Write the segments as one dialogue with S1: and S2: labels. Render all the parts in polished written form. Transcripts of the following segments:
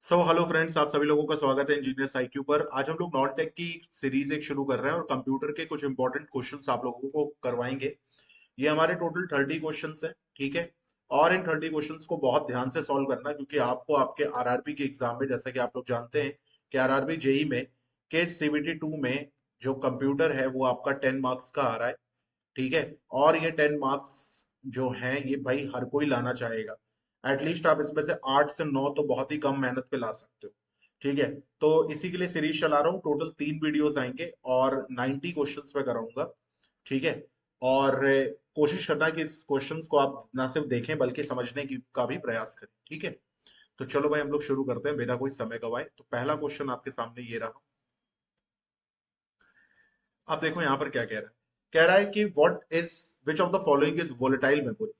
S1: Hello friends, आप सभी लोगों का स्वागत है इंजीनियर्स आईक्यू पर। आज हम लोग नॉन टेक की सीरीज एक शुरू कर रहे हैं और कंप्यूटर के कुछ इंपॉर्टेंट क्वेश्चंस आप लोगों को करवाएंगे। ये हमारे टोटल 30 क्वेश्चंस हैं, ठीक है। और इन 30 क्वेश्चंस को बहुत ध्यान से सॉल्व करना है, क्योंकि आपको आपके आरआरबी के एग्जाम में, जैसा कि आप लोग जानते हैं कि आरआरबी जेई में के सीबीटी 2 में जो कंप्यूटर है वो आपका 10 मार्क्स का आ रहा है, ठीक है। और ये 10 मार्क्स जो हैं ये भाई हर कोई लाना चाहेगा। एटलीस्ट आप इसमें से 8 से 9 तो बहुत ही कम मेहनत पे ला सकते हो, ठीक है। तो इसी के लिए सीरीज चला रहा हूँ। टोटल 3 वीडियोस आएंगे और 90 क्वेश्चंस पे कराऊंगा, ठीक है। और कोशिश करना कि इस क्वेश्चंस को आप ना सिर्फ देखें बल्कि समझने की का भी प्रयास करें, ठीक है। तो चलो भाई हम लोग शुरू करते हैं बिना कोई समय गवाए। तो पहला क्वेश्चन आपके सामने ये रहा। आप देखो यहाँ पर क्या कह रहा है। कह रहा है कि what is which of the following is volatile memory.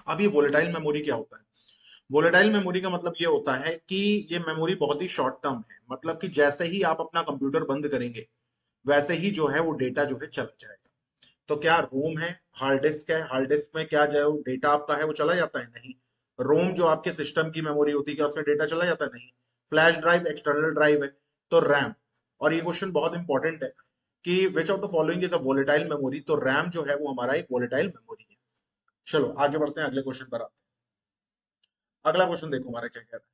S1: अब ये वोलेटाइल मेमोरी क्या होता है? वोलेटाइल मेमोरी का मतलब ये होता है कि ये मेमोरी बहुत ही शॉर्ट टर्म है, मतलब कि जैसे ही आप अपना कंप्यूटर बंद करेंगे वैसे ही जो है वो डेटा जो है चला जाएगा। तो क्या रोम है, हार्ड डिस्क है, हार्ड डिस्क में क्या जो डेटा आपका है वो चला जाता है? नहीं। रोम जो आपके सिस्टम की मेमोरी होती है, क्या उसमें डेटा चला जाता है? नहीं। फ्लैश ड्राइव एक्सटर्नल ड्राइव है। तो रैम। और ये क्वेश्चन बहुत इंपॉर्टेंट है कि विच of the following is a volatile memory. तो रैम जो है वो हमारा एक वोलेटाइल मेमोरी है। चलो आगे बढ़ते हैं, अगले क्वेश्चन पर आते हैं। अगला क्वेश्चन देखो हमारा क्या कह रहा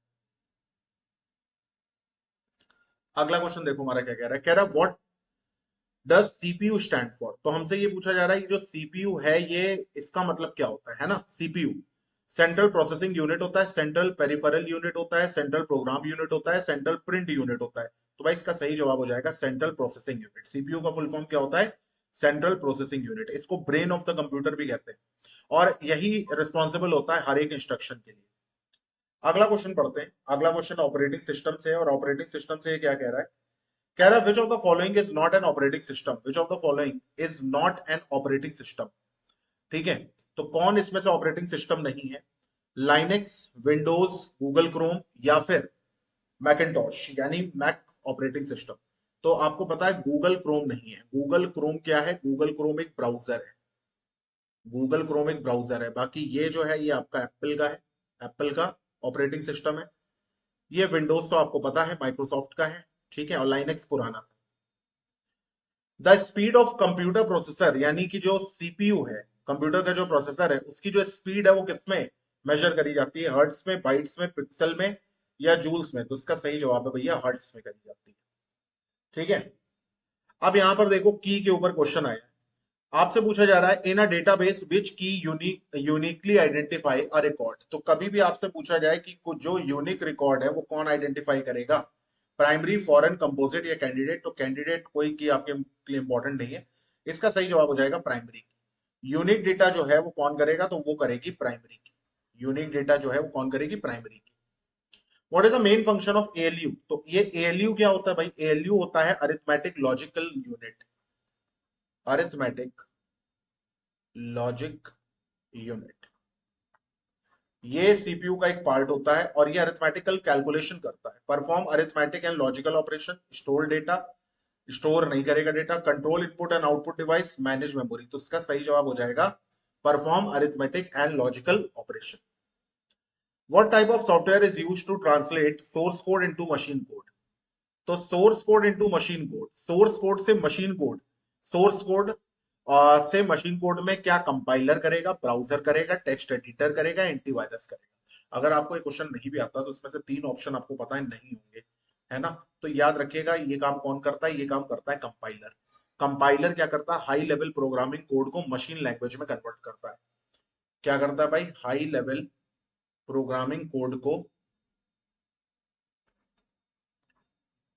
S1: है। अगला क्वेश्चन देखो हमारा क्या कह रहा है। कह रहा है what does CPU stand for. तो हमसे ये पूछा जा रहा है कि जो सीपीयू है ये इसका मतलब क्या होता है ना। सीपीयू सेंट्रल प्रोसेसिंग यूनिट होता है, सेंट्रल पेरिफेरल यूनिट होता है, सेंट्रल प्रोग्राम यूनिट होता है, सेंट्रल प्रिंट यूनिट होता है। तो भाई इसका सही जवाब हो जाएगा सेंट्रल प्रोसेसिंग यूनिट। सीपीयू का फुल फॉर्म क्या होता है? Central processing unit. इसको ब्रेन ऑफ द कंप्यूटर भी कहते हैं और यही रिस्पॉन्सिबल होता है हर एक इंस्ट्रक्शन के लिए। अगला क्वेश्चन पढ़ते हैं। अगला क्वेश्चन ऑपरेटिंग सिस्टम से है और ऑपरेटिंग सिस्टम से ये क्या कह रहा है। कह रहा है विच of the following is not an operating system. Which of the following is not an operating system, ठीक है। तो कौन इसमें से ऑपरेटिंग सिस्टम नहीं है? लाइनेक्स, विंडोज, गूगल क्रोम या फिर मैकिन्टॉश यानी मैक ऑपरेटिंग सिस्टम। तो आपको पता है गूगल क्रोम नहीं है। गूगल क्रोम क्या है? गूगल क्रोम एक ब्राउजर है। गूगल क्रोम एक ब्राउजर है। बाकी ये जो है ये आपका एप्पल का है, एप्पल का ऑपरेटिंग सिस्टम है। ये विंडोज तो आपको पता है माइक्रोसॉफ्ट का है, ठीक है। और लाइनेक्स पुराना था। The speed of computer processor यानी कि जो सीपीयू है, कंप्यूटर का जो प्रोसेसर है उसकी जो स्पीड है वो किसमें मेजर करी जाती है? हर्ट्स में, बाइट्स में, पिक्सल में या जूल्स में? तो इसका सही जवाब है भैया हर्ट्स में करी जाती है, ठीक है। अब यहां पर देखो की के ऊपर क्वेश्चन आया है। आपसे पूछा जा रहा है इन अ डेटाबेस विच की यूनिकली आइडेंटिफाई अ रिकॉर्ड। तो कभी भी आपसे पूछा जाए कि जो यूनिक रिकॉर्ड है वो कौन आइडेंटिफाई करेगा? प्राइमरी, फॉरेन, कंपोजिट या कैंडिडेट? तो कैंडिडेट कोई की आपके लिए इंपॉर्टेंट नहीं है। इसका सही जवाब हो जाएगा प्राइमरी। यूनिक डेटा जो है वो कौन करेगा? तो वो करेगी प्राइमरी की। यूनिक डेटा जो है वो कौन करेगी? प्राइमरी की। What is the main function of ALU. तो ये एएलयू क्या होता है भाई? एएलयू होता है arithmetic logical unit. Arithmetic logic unit ये सीपीयू का एक पार्ट होता है और ये अरिथमेटिकल कैलकुलेशन करता है। Perform arithmetic and logical operation, store data, store नहीं करेगा data, control input and output device, manage memory. तो इसका सही जवाब हो जाएगा perform arithmetic and logical operation. What type of software is used to translate source code into machine code. तो source code into machine code, source code से machine code, source code से machine code में क्या compiler करेगा? Browser करेगा, text editor करेगा, antivirus करेगा? अगर आपको एक क्वेश्चन नहीं भी आता तो इसमें से 3 ऑप्शन आपको पता है नहीं होंगे, है ना। तो याद रखिएगा ये काम कौन करता है? ये काम करता है कंपाइलर। कंपाइलर क्या करता है? हाई लेवल प्रोग्रामिंग कोड को मशीन लैंग्वेज में कन्वर्ट करता है। क्या करता है भाई? हाई लेवल प्रोग्रामिंग कोड को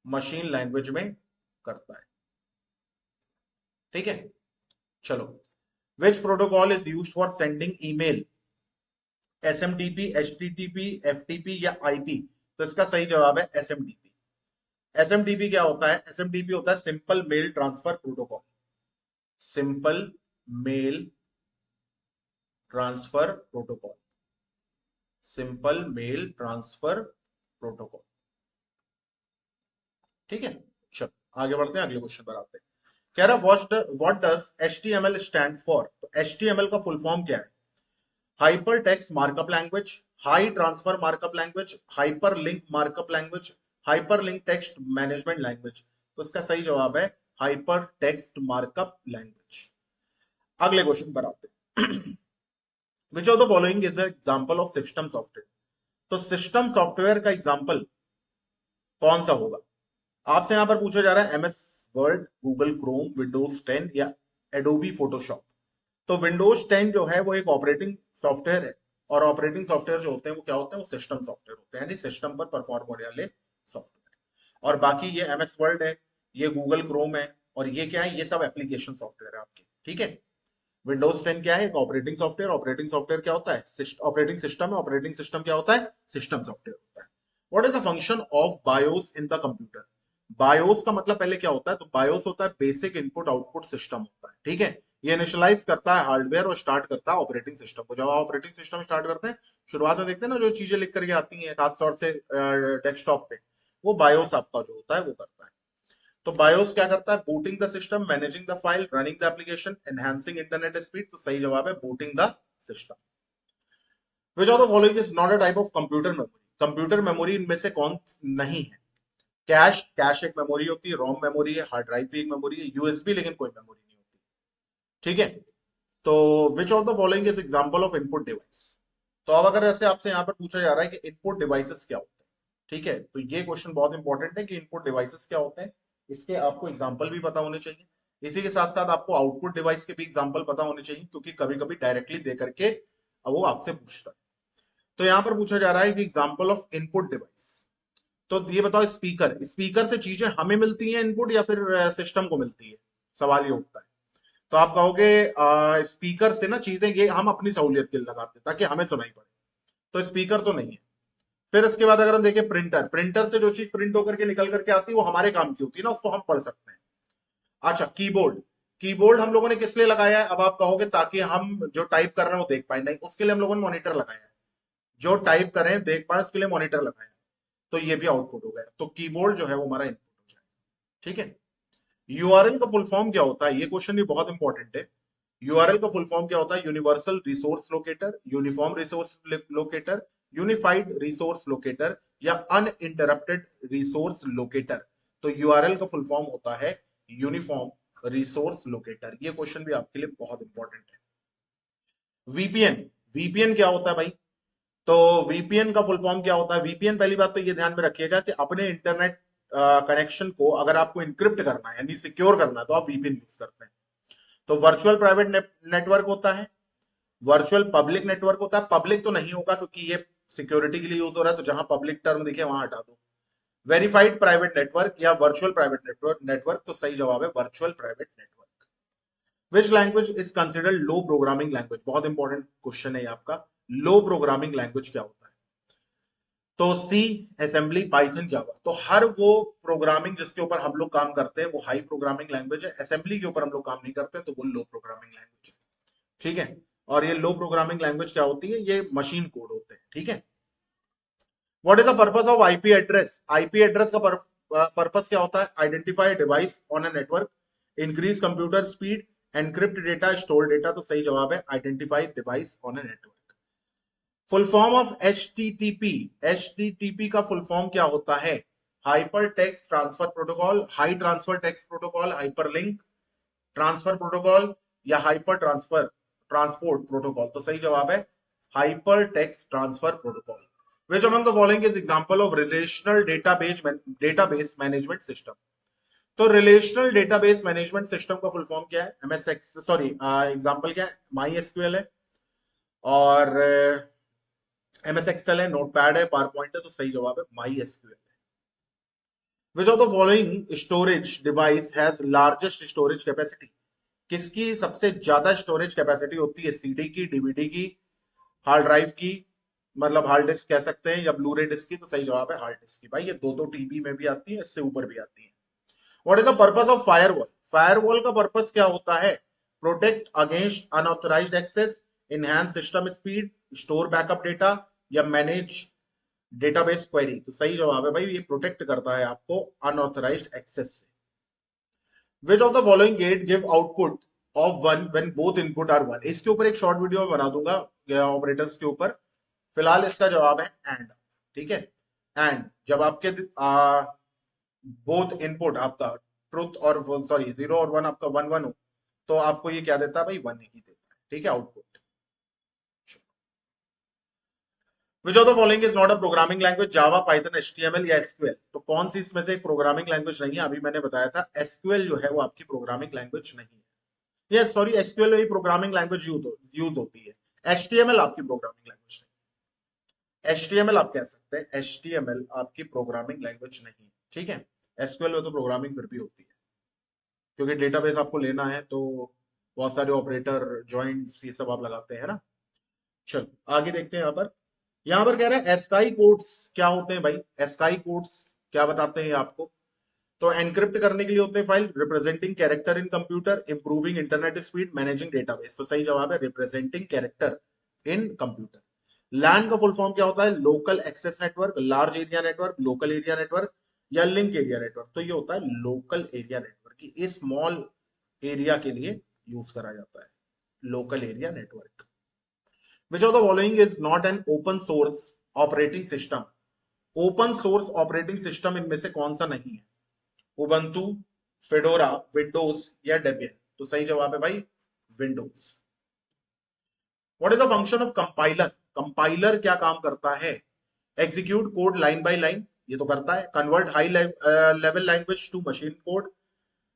S1: मशीन लैंग्वेज में करता है, ठीक है। चलो, विच protocol is used for sending email? SMTP, HTTP, FTP या आईपी? तो इसका सही जवाब है एसएमटीपी। एसएमटीपी क्या होता है? एसएमटीपी होता है simple mail transfer protocol. Simple mail transfer protocol. Simple mail transfer protocol, ठीक है। चलो आगे बढ़ते हैं, अगले क्वेश्चन पर आते हैं। कह रहा what does HTML stand for. तो एचटीएमएल का फुल फॉर्म क्या है? Hyper text markup language, high transfer markup language, hyper link markup language, hyper link text management language. तो इसका सही जवाब है हाइपर टेक्स्ट मार्कअप लैंग्वेज। अगले क्वेश्चन पर आते हैं। विच of the following is example of system software? तो सिस्टम सॉफ्टवेयर का एग्जांपल कौन सा होगा? आपसे यहां पर पूछा जा रहा है MS word, Google Chrome, Windows 10 या एडोबी फोटोशॉप। तो विंडोज 10 जो है वो एक ऑपरेटिंग सॉफ्टवेयर है, और ऑपरेटिंग सॉफ्टवेयर जो होते हैं वो क्या होते हैं? वो सिस्टम सॉफ्टवेयर होते हैं, यानी सिस्टम पर परफॉर्म होने वाले सॉफ्टवेयर। और बाकी ये एमएस वर्ड है, ये गूगल क्रोम है, और ये क्या है? ये सब एप्लीकेशन सॉफ्टवेयर है आपके, ठीक है। विंडोज 10 क्या है? एक ऑपरेटिंग सॉफ्टवेयर। ऑपरेटिंग सॉफ्टवेयर क्या होता है? ऑपरेटिंग सिस्टम है। ऑपरेटिंग सिस्टम क्या होता है? सिस्टम सॉफ्टवेयर होता है। What is the function of BIOS in the computer? BIOS का मतलब पहले क्या होता है? तो बायोस होता है बेसिक इनपुट आउटपुट सिस्टम होता है, ठीक है। ये इनिशियलाइज करता है हार्डवेयर और स्टार्ट करता है ऑपरेटिंग सिस्टम को। जब आप ऑपरेटिंग सिस्टम स्टार्ट करते हैं, शुरुआत में देखते हैं ना जो चीजें लिख करके आती हैं खासतौर से डेस्कटॉप पे, वो बायोस आपका जो होता है वो करता है। तो बायोस क्या करता है? Booting the system, managing the file, running the application, enhancing internet speed. तो सही जवाब है booting the system. Which of the following is not a type of computer memory? Computer memory इनमें से कौन नहीं है? कैश, कैश एक मेमोरी होती है, रोम मेमोरी है, हार्ड ड्राइव भी एक मेमोरी है, यूएसबी लेकिन कोई मेमोरी नहीं होती, ठीक है। तो विच of the following is example of input device? तो अब अगर ऐसे आपसे यहाँ पर पूछा जा रहा है कि इनपुट डिवाइसेस क्या होते हैं, ठीक है, तो ये क्वेश्चन बहुत इंपॉर्टेंट है कि इनपुट डिवाइसेस क्या होते हैं, इसके आपको एग्जांपल भी पता होने चाहिए। इसी के साथ साथ आपको आउटपुट डिवाइस के भी एग्जांपल पता होने चाहिए, क्योंकि कभी कभी डायरेक्टली दे करके वो आपसे पूछता है। तो यहाँ पर पूछा जा रहा है कि एग्जांपल ऑफ इनपुट डिवाइस। तो ये बताओ, स्पीकर, स्पीकर से चीजें हमें मिलती हैं इनपुट या फिर सिस्टम को मिलती है? सवाल ये उठता है। तो आप कहोगे स्पीकर से ना चीजें ये हम अपनी सहूलियत के लिए लगाते हैं ताकि हमें सुनाई पड़े, तो स्पीकर तो नहीं है। फिर इसके बाद अगर हम देखें प्रिंटर, प्रिंटर से जो चीज प्रिंट होकर के निकल करके आती है वो हमारे काम की होती है ना, उसको हम पढ़ सकते हैं। अच्छा, कीबोर्ड, कीबोर्ड हम लोगों ने किस लिए लगाया है? अब आप कहोगे ताकि हम जो टाइप कर रहे हैं वो देख पाए, नहीं, उसके लिए हम लोगों ने मॉनिटर लगाया है। जो टाइप करें देख पाए उसके लिए मॉनिटर लगाया है। तो ये भी आउटपुट हो गया, तो कीबोर्ड जो है वो हमारा इनपुट हो जाएगा, ठीक है। यूआरएल का फुल फॉर्म क्या होता है? ये क्वेश्चन भी बहुत इंपॉर्टेंट है। यूआरएल का फुल फॉर्म क्या होता है? Universal resource locator, uniform resource locator, unified resource locator, या अनइंटरप्टेड रिसोर्स लोकेटर। तो यूआरएल का फुल फॉर्म होता है यूनिफॉर्म रिसोर्स लोकेटर। ये क्वेश्चन भी आपके लिए बहुत इंपॉर्टेंट है। वीपीएन, वीपीएन क्या होता है भाई? तो वीपीएन का फुल फॉर्म क्या होता है? वीपीएन, पहली बात तो ये ध्यान में रखिएगा कि अपने इंटरनेट कनेक्शन को अगर आपको इंक्रिप्ट करना है यानी सिक्योर करना है तो आप वीपीएन यूज करते हैं। तो वर्चुअल प्राइवेट नेटवर्क होता है, वर्चुअल पब्लिक नेटवर्क होता है। पब्लिक तो नहीं होगा क्योंकि ये सिक्योरिटी के लिए यूज हो रहा है, तो जहां पब्लिक टर्म दिखे वहां हटा दो। वेरीफाइड प्राइवेट नेटवर्क या वर्चुअल प्राइवेट नेटवर्क, तो सही जवाब है virtual private network. Which language is considered low programming language? बहुत इंपॉर्टेंट क्वेश्चन है ये आपका। लो प्रोग्रामिंग लैंग्वेज क्या होता है? तो सी, असेंबली, पाइथन, जावा। तो हर वो प्रोग्रामिंग जिसके ऊपर हम लोग काम करते हैं वो हाई प्रोग्रामिंग लैंग्वेज है। असेंबली के ऊपर हम लोग काम नहीं करते तो वो लो प्रोग्रामिंग लैंग्वेज है, ठीक है। और ये लो प्रोग्रामिंग लैंग्वेज क्या होती है? ये मशीन कोड होते हैं, ठीक है। What is the purpose of IP address? IP address का पर्पस क्या होता है? Identify device on a network, increase computer speed, encrypt data, store data. तो सही जवाब है identify device on a network. Full form of HTTP, HTTP का full form क्या होता है? Hyper text transfer protocol, high transfer text protocol, hyper link transfer protocol, या hyper transfer transport protocol. तो सही जवाब है hyper text transfer protocol. Which among the following is example of relational database management system? तो relational database management system का full form क्या है? MS, sorry, example क्या है? माई एसक्यूएल है, और एमएस एक्सेल है, नोटपैड है, पावर पॉइंट है। तो सही जवाब है my SQL. Which of the following storage device has largest storage capacity? किसकी सबसे ज्यादा स्टोरेज कैपेसिटी होती है? सीडी की, डीवीडी की, हार्ड ड्राइव की, मतलब हार्ड डिस्क कह सकते हैं, या ब्लू रे डिस्क की? तो सही जवाब है हार्ड डिस्क की। भाई ये दो दो टीबी में भी आती है, इससे ऊपर भी आती है। What is the purpose of firewall? Firewall का पर्पस क्या होता है? Protect against unauthorised access, enhance system speed, store backup data, या मैनेज डेटाबेस क्वेरी। तो सही जवाब है भाई ये प्रोटेक्ट करता है आपको अनऑथराइज्ड एक्सेस से। Which of the following gate give output of one when both input are one? इसके ऊपर एक शॉर्ट वीडियो में बना दूंगा, ऑपरेटर्स के ऊपर। फिलहाल इसका जवाब है एंड। ठीक है, एंड जब आपके बोथ इनपुट आपका ट्रुथ और सॉरी 0 और 1 आपका 1 1 हो, तो आपको ये क्या देता है भाई, 1 ही देता है। ठीक है, output. Which of the following is not a programming language, Java, Python, HTML या एसक्यूएल। तो कौन सी इसमें से एक प्रोग्रामिंग लैंग्वेज नहीं है? अभी मैंने बताया था एसक्यूएल जो है वो आपकी प्रोग्रामिंग लैंग्वेज नहीं है। ये सॉरी, एसक्यूएल ही प्रोग्रामिंग लैंग्वेज यूज होती है, एचटीएमएल आपकी प्रोग्रामिंग लैंग्वेज नहीं। एचटीएमएल आप कह सकते हैं, एचटीएमएल आपकी प्रोग्रामिंग लैंग्वेज नहीं। ठीक है, एसक्यूएल में तो प्रोग्रामिंग फिर भी होती है, क्योंकि डेटाबेस आपको लेना है तो बहुत सारे ऑपरेटर, जॉइंट्स, ये सब आप लगाते हैं ना। चलो आगे देखते हैं। यहाँ पर कह रहा है एस्काई कोड्स क्या होते हैं भाई? एस्काई कोड्स क्या बताते हैं आपको? तो एनक्रिप्ट करने के लिए होते हैं file, representing character in computer, improving internet speed, managing database. तो सही जवाब है representing character in computer. LAN का फुल फॉर्म क्या होता है? Local access network, large area network, local area network या लिंक एरिया नेटवर्क। तो ये होता है लोकल एरिया नेटवर्क, की स्मॉल एरिया के लिए यूज करा जाता है local area network. Which of the following is not an open source operating system? Open source operating system इनमें से कौन सा नहीं है? उबंटू, फेडोरा, विंडोज या डेबियन। तो सही जवाब है भाई Windows. What is the function of compiler? Compiler क्या काम करता है? Execute code line by line, ये तो करता है। Convert high level language to machine code,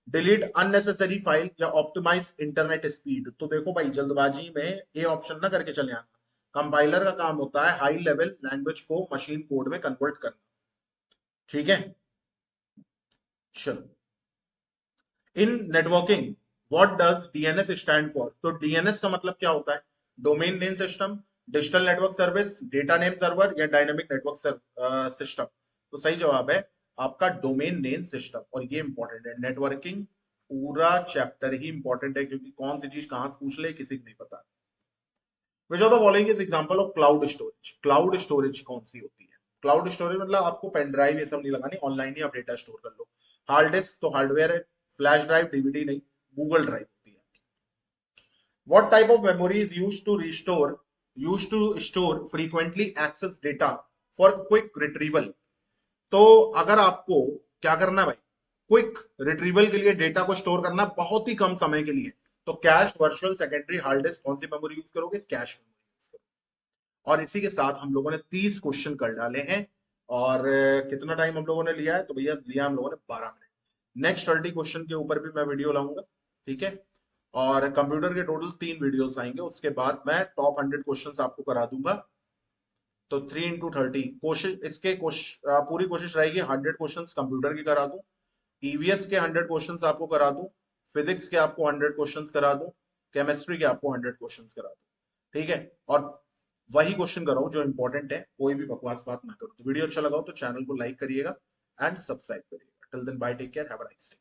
S1: delete unnecessary file या ऑप्टिमाइज इंटरनेट स्पीड। तो देखो भाई, जल्दबाजी में ए ऑप्शन ना करके चले आना। कंपाइलर का काम होता है हाई लेवल लैंग्वेज को मशीन कोड में कन्वर्ट करना। ठीक है, चलो। In networking what does DNS stand for? तो डीएनएस का मतलब क्या होता है? Domain name system, digital network service, data name server या डायनेमिक नेटवर्क सिस्टम। तो सही जवाब है आपका डोमेन नेम सिस्टम। और ये इंपॉर्टेंट है, नेटवर्किंग पूरा चैप्टर ही इंपॉर्टेंट है, क्योंकि कौन सी चीज कहां से पूछ ले किसी को नहीं पता। विच of the following is example of cloud storage? Cloud storage कौन सी होती है? क्लाउड स्टोरेज मतलब आपको पेन ड्राइव ये सब नहीं लगानी, ऑनलाइन ही आप डेटा स्टोर कर लो। हार्ड डिस्क तो हार्डवेयर है, फ्लैश ड्राइव डीवीडी नहीं, गूगल ड्राइव होती है। What type of memory is used to store frequently accessed data for quick retrieval? तो अगर आपको क्या करना है भाई, क्विक रिट्रीवल के लिए डेटा को स्टोर करना बहुत ही कम समय के लिए, तो cash, virtual, secondary, hard disk, कौन सी मेमोरी यूज करोगे? कैश मेमोरी यूज करोगे। और इसी के साथ हम लोगों ने 30 क्वेश्चन कर डाले हैं। और कितना टाइम हम लोगों ने लिया है? तो भैया लिया हम लोगों ने 12 मिनट। नेक्स्ट 30 क्वेश्चन के ऊपर भी मैं वीडियो लाऊंगा। ठीक है, और कंप्यूटर के टोटल 3 वीडियोस आएंगे, उसके बाद मैं टॉप 100 क्वेश्चंस आपको करा दूंगा। तो 3 into 30 कोशिश, पूरी कोशिश रहेगी 100 क्वेश्चंस कंप्यूटर की करा दूं, ईवीएस के 100 क्वेश्चंस आपको करा दूं, फिजिक्स के आपको 100 क्वेश्चंस करा दूं, केमिस्ट्री के आपको 100 क्वेश्चंस करा दूं। ठीक है, और वही क्वेश्चन कराऊं जो इंपॉर्टेंट है, कोई भी बकवास बात ना करो। तो वीडियो अच्छा लगा हो तो चैनल को लाइक करिएगा एंड सब्सक्राइब करिएगा। Till then bye, take care, have a nice day.